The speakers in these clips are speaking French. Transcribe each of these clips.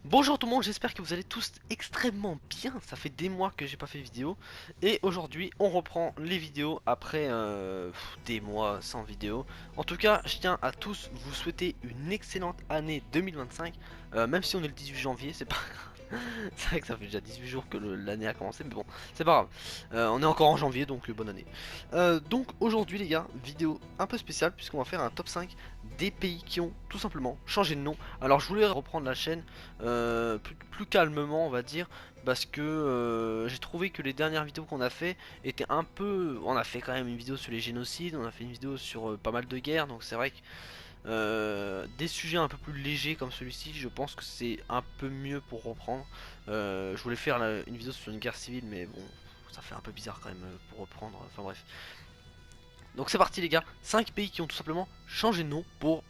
Bonjour tout le monde, j'espère que vous allez tous extrêmement bien. Ça fait des mois que j'ai pas fait vidéo. Et aujourd'hui, on reprend les vidéos après des mois sans vidéo. En tout cas, je tiens à tous vous souhaiter une excellente année 2025. Même si on est le 18 janvier, c'est pas c'est vrai que ça fait déjà 18 jours que l'année a commencé, mais bon, c'est pas grave. On est encore en janvier, donc bonne année. Donc aujourd'hui les gars, vidéo un peu spéciale puisqu'on va faire un top 5 des pays qui ont tout simplement changé de nom. Alors je voulais reprendre la chaîne plus calmement on va dire, parce que j'ai trouvé que les dernières vidéos qu'on a fait étaient un peu... On a fait quand même une vidéo sur les génocides, on a fait une vidéo sur pas mal de guerres, donc c'est vrai que des sujets un peu plus légers comme celui-ci, je pense que c'est un peu mieux pour reprendre. Je voulais faire une vidéo sur une guerre civile, mais bon, ça fait un peu bizarre quand même pour reprendre. Enfin bref. Donc c'est parti les gars, 5 pays qui ont tout simplement changé de nom pour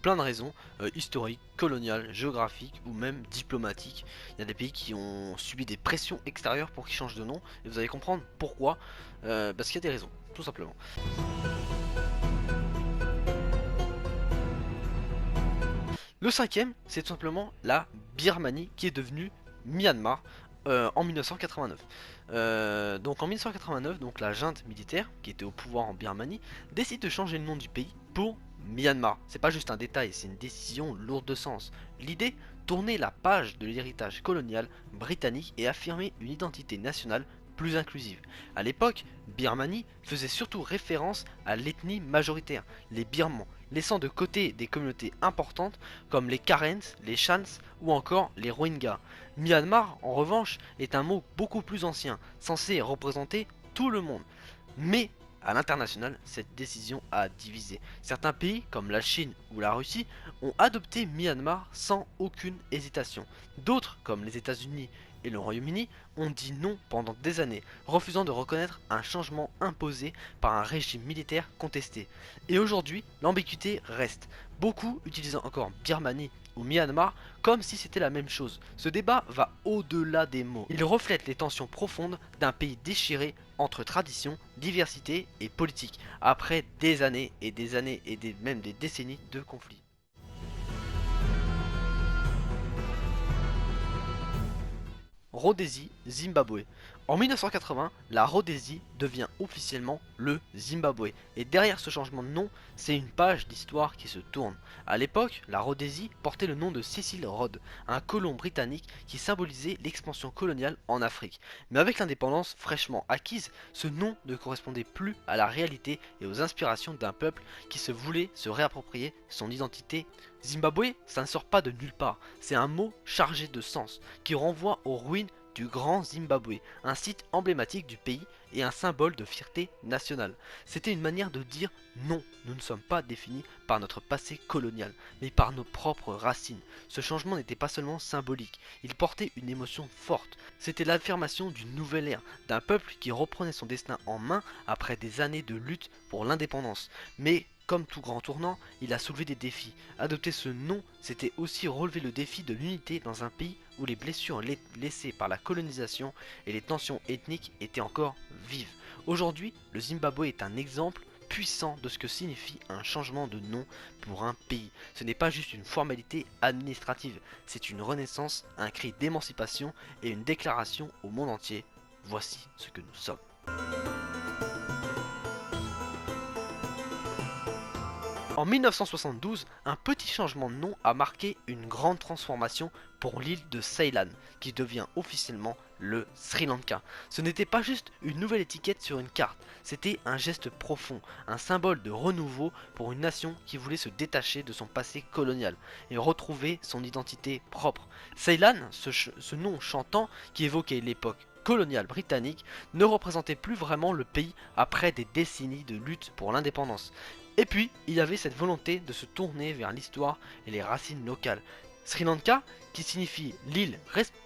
plein de raisons, historiques, coloniales, géographiques ou même diplomatiques. Il y a des pays qui ont subi des pressions extérieures pour qu'ils changent de nom, et vous allez comprendre pourquoi, parce qu'il y a des raisons, tout simplement. Le cinquième, c'est tout simplement la Birmanie qui est devenue Myanmar en 1989. Donc en 1989, donc la junte militaire qui était au pouvoir en Birmanie décide de changer le nom du pays pour Myanmar. C'est pas juste un détail, c'est une décision lourde de sens. L'idée, tourner la page de l'héritage colonial britannique et affirmer une identité nationale plus inclusive. A l'époque, Birmanie faisait surtout référence à l'ethnie majoritaire, les Birmans, laissant de côté des communautés importantes comme les Karens, les Shans ou encore les Rohingyas. Myanmar, en revanche, est un mot beaucoup plus ancien, censé représenter tout le monde. Mais à l'international, cette décision a divisé. Certains pays, comme la Chine ou la Russie, ont adopté Myanmar sans aucune hésitation. D'autres, comme les États-Unis et le Royaume-Uni, ont dit non pendant des années, refusant de reconnaître un changement imposé par un régime militaire contesté. Et aujourd'hui, l'ambiguïté reste, beaucoup utilisant encore Birmanie ou Myanmar comme si c'était la même chose. Ce débat va au-delà des mots. Il reflète les tensions profondes d'un pays déchiré entre tradition, diversité et politique, après des années et des années et même des décennies de conflits. Rhodésie, Zimbabwe. En 1980, la Rhodésie devient officiellement le Zimbabwe. Et derrière ce changement de nom, c'est une page d'histoire qui se tourne. A l'époque, la Rhodésie portait le nom de Cecil Rhodes, un colon britannique qui symbolisait l'expansion coloniale en Afrique. Mais avec l'indépendance fraîchement acquise, ce nom ne correspondait plus à la réalité et aux inspirations d'un peuple qui se voulait se réapproprier son identité. Zimbabwe, ça ne sort pas de nulle part, c'est un mot chargé de sens qui renvoie aux ruines du Grand Zimbabwe, un site emblématique du pays et un symbole de fierté nationale. C'était une manière de dire non, nous ne sommes pas définis par notre passé colonial, mais par nos propres racines. Ce changement n'était pas seulement symbolique, il portait une émotion forte. C'était l'affirmation d'une nouvelle ère, d'un peuple qui reprenait son destin en main après des années de lutte pour l'indépendance. Mais comme tout grand tournant, il a soulevé des défis. Adopter ce nom, c'était aussi relever le défi de l'unité dans un pays où les blessures laissées par la colonisation et les tensions ethniques étaient encore vives. Aujourd'hui, le Zimbabwe est un exemple puissant de ce que signifie un changement de nom pour un pays. Ce n'est pas juste une formalité administrative, c'est une renaissance, un cri d'émancipation et une déclaration au monde entier. Voici ce que nous sommes. En 1972, un petit changement de nom a marqué une grande transformation pour l'île de Ceylan, qui devient officiellement le Sri Lanka. Ce n'était pas juste une nouvelle étiquette sur une carte, c'était un geste profond, un symbole de renouveau pour une nation qui voulait se détacher de son passé colonial et retrouver son identité propre. Ceylan, ce nom chantant qui évoquait l'époque coloniale britannique, ne représentait plus vraiment le pays après des décennies de lutte pour l'indépendance. Et puis, il y avait cette volonté de se tourner vers l'histoire et les racines locales. Sri Lanka, qui signifie l'île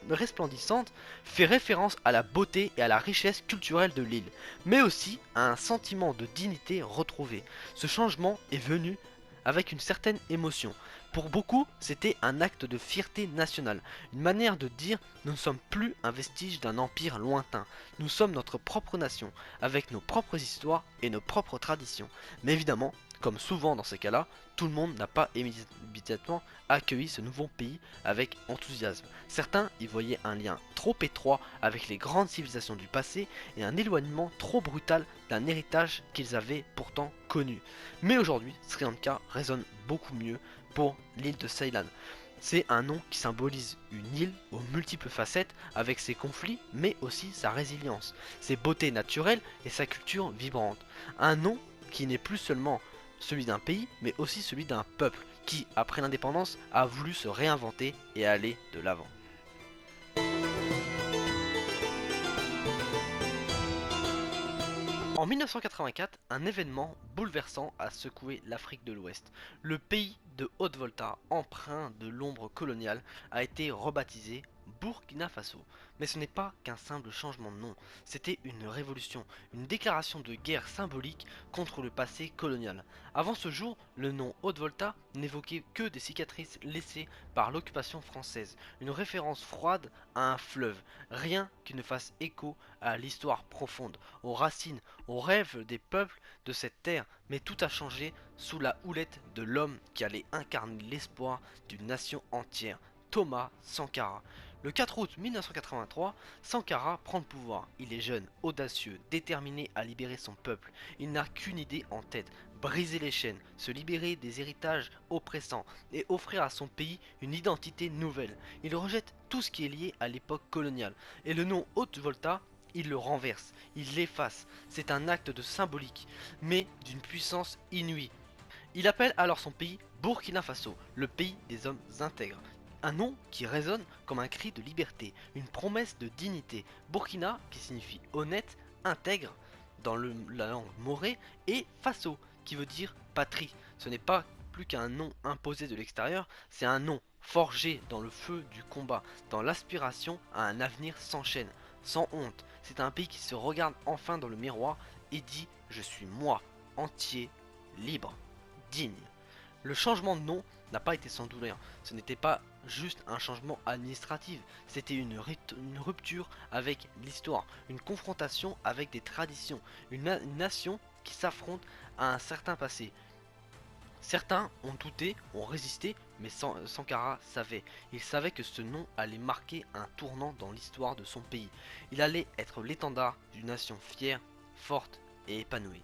resplendissante, fait référence à la beauté et à la richesse culturelle de l'île, mais aussi à un sentiment de dignité retrouvé. Ce changement est venu avec une certaine émotion. Pour beaucoup, c'était un acte de fierté nationale, une manière de dire nous ne sommes plus un vestige d'un empire lointain, nous sommes notre propre nation, avec nos propres histoires et nos propres traditions. Mais évidemment, Comme souvent dans ces cas-là, tout le monde n'a pas immédiatement accueilli ce nouveau pays avec enthousiasme. Certains y voyaient un lien trop étroit avec les grandes civilisations du passé et un éloignement trop brutal d'un héritage qu'ils avaient pourtant connu. Mais aujourd'hui, Sri Lanka résonne beaucoup mieux pour l'île de Ceylan. C'est un nom qui symbolise une île aux multiples facettes avec ses conflits mais aussi sa résilience, ses beautés naturelles et sa culture vibrante. Un nom qui n'est plus seulement celui d'un pays mais aussi celui d'un peuple qui, après l'indépendance, a voulu se réinventer et aller de l'avant. En 1984, un événement bouleversant a secoué l'Afrique de l'Ouest. Le pays de Haute-Volta, empreint de l'ombre coloniale, a été rebaptisé Burkina Faso. Mais ce n'est pas qu'un simple changement de nom, c'était une révolution, une déclaration de guerre symbolique contre le passé colonial. Avant ce jour, le nom Haute-Volta n'évoquait que des cicatrices laissées par l'occupation française, une référence froide à un fleuve, rien qui ne fasse écho à l'histoire profonde, aux racines, aux rêves des peuples de cette terre, mais tout a changé sous la houlette de l'homme qui allait incarner l'espoir d'une nation entière, Thomas Sankara. Le 4 août 1983, Sankara prend le pouvoir. Il est jeune, audacieux, déterminé à libérer son peuple. Il n'a qu'une idée en tête, briser les chaînes, se libérer des héritages oppressants et offrir à son pays une identité nouvelle. Il rejette tout ce qui est lié à l'époque coloniale et le nom Haute-Volta, il le renverse, il l'efface. C'est un acte de symbolique, mais d'une puissance inouïe. Il appelle alors son pays Burkina Faso, le pays des hommes intègres. Un nom qui résonne comme un cri de liberté, une promesse de dignité. Burkina, qui signifie honnête, intègre dans la langue morée, et Faso, qui veut dire patrie. Ce n'est pas plus qu'un nom imposé de l'extérieur, c'est un nom forgé dans le feu du combat, dans l'aspiration à un avenir sans chaîne, sans honte. C'est un pays qui se regarde enfin dans le miroir et dit « Je suis moi, entier, libre, digne ». Le changement de nom n'a pas été sans douleur. Ce n'était pas juste un changement administratif, c'était une rupture avec l'histoire, une confrontation avec des traditions, une nation qui s'affronte à un certain passé. Certains ont douté, ont résisté, mais Sankara savait. Il savait que ce nom allait marquer un tournant dans l'histoire de son pays. Il allait être l'étendard d'une nation fière, forte et épanouie.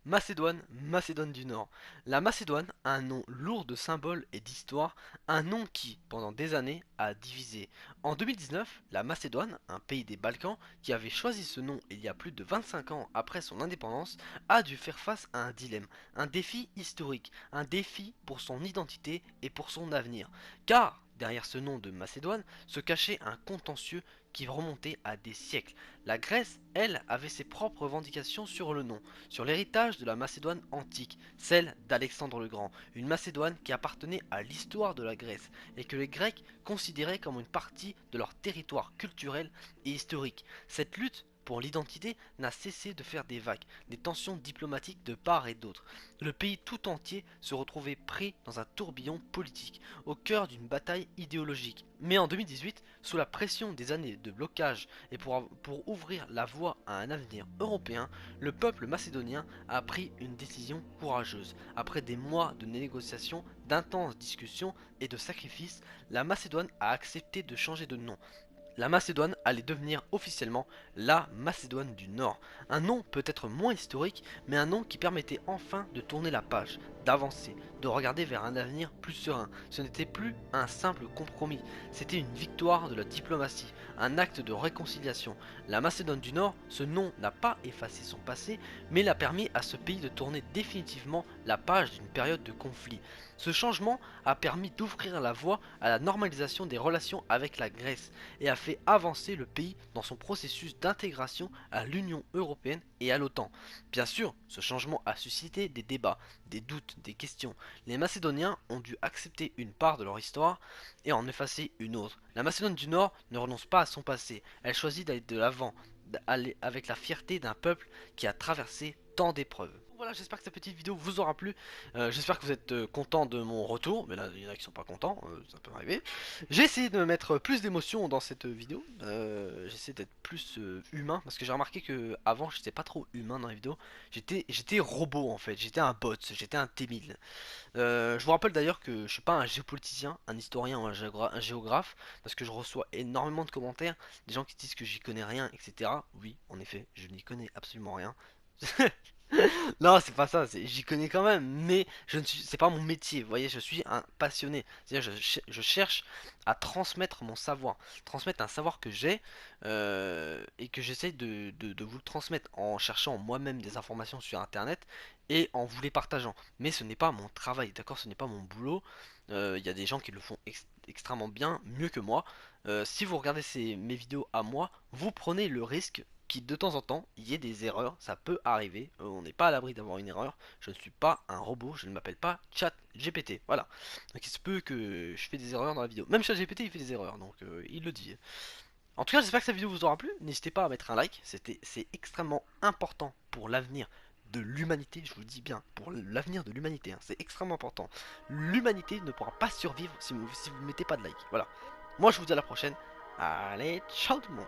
Macédoine, Macédoine du Nord. La Macédoine a un nom lourd de symboles et d'histoire, un nom qui, pendant des années, a divisé. En 2019, la Macédoine, un pays des Balkans, qui avait choisi ce nom il y a plus de 25 ans après son indépendance, a dû faire face à un dilemme, un défi historique, un défi pour son identité et pour son avenir. Car, derrière ce nom de Macédoine, se cachait un contentieux qui remontait à des siècles. La Grèce, elle, avait ses propres revendications sur le nom, sur l'héritage de la Macédoine antique, celle d'Alexandre le Grand, une Macédoine qui appartenait à l'histoire de la Grèce et que les Grecs considéraient comme une partie de leur territoire culturel et historique. Cette lutte pour l'identité n'a cessé de faire des vagues, des tensions diplomatiques de part et d'autre. Le pays tout entier se retrouvait pris dans un tourbillon politique, au cœur d'une bataille idéologique. Mais en 2018, sous la pression des années de blocage et pour ouvrir la voie à un avenir européen, le peuple macédonien a pris une décision courageuse. Après des mois de négociations, d'intenses discussions et de sacrifices, la Macédoine a accepté de changer de nom. La Macédoine allait devenir officiellement la Macédoine du Nord. Un nom peut-être moins historique, mais un nom qui permettait enfin de tourner la page, d'avancer, de regarder vers un avenir plus serein. Ce n'était plus un simple compromis, c'était une victoire de la diplomatie, un acte de réconciliation. La Macédoine du Nord, ce nom n'a pas effacé son passé, mais l'a permis à ce pays de tourner définitivement la page d'une période de conflit. Ce changement a permis d'ouvrir la voie à la normalisation des relations avec la Grèce et a fait avancer le pays dans son processus d'intégration à l'Union européenne et à l'OTAN. Bien sûr, ce changement a suscité des débats, des doutes, des questions. Les Macédoniens ont dû accepter une part de leur histoire et en effacer une autre. La Macédoine du Nord ne renonce pas à son passé, elle choisit d'aller de l'avant, d'aller avec la fierté d'un peuple qui a traversé tant d'épreuves. Voilà, j'espère que cette petite vidéo vous aura plu. J'espère que vous êtes content de mon retour. Mais là, il y en a qui sont pas contents, ça peut arriver. J'ai essayé de mettre plus d'émotion dans cette vidéo. J'essaie d'être plus humain. Parce que j'ai remarqué que avant j'étais pas trop humain dans les vidéos. J'étais robot en fait. J'étais un bot. J'étais un T1000. Je vous rappelle d'ailleurs que je suis pas un géopoliticien, un historien ou un géographe. Parce que je reçois énormément de commentaires. Des gens qui disent que j'y connais rien, etc. Oui, en effet, je n'y connais absolument rien. Non, c'est pas ça, j'y connais quand même, mais je ne suis, c'est pas mon métier, vous voyez, je suis un passionné. C'est-à-dire, je cherche à transmettre mon savoir, transmettre un savoir que j'ai et que j'essaie de vous le transmettre en cherchant moi-même des informations sur internet et en vous les partageant. Mais ce n'est pas mon travail, d'accord, ce n'est pas mon boulot. Il y a des gens qui le font extrêmement bien, mieux que moi. Si vous regardez mes vidéos à moi, vous prenez le risque qui de temps en temps il y ait des erreurs, ça peut arriver, on n'est pas à l'abri d'avoir une erreur, je ne suis pas un robot, je ne m'appelle pas Chat GPT, voilà. Donc il se peut que je fais des erreurs dans la vidéo, même Chat GPT il fait des erreurs, donc il le dit. En tout cas j'espère que cette vidéo vous aura plu, n'hésitez pas à mettre un like, c'est extrêmement important pour l'avenir de l'humanité, je vous le dis bien, pour l'avenir de l'humanité, hein, c'est extrêmement important. L'humanité ne pourra pas survivre si vous ne mettez pas de like, voilà. Moi je vous dis à la prochaine, allez, ciao tout le monde.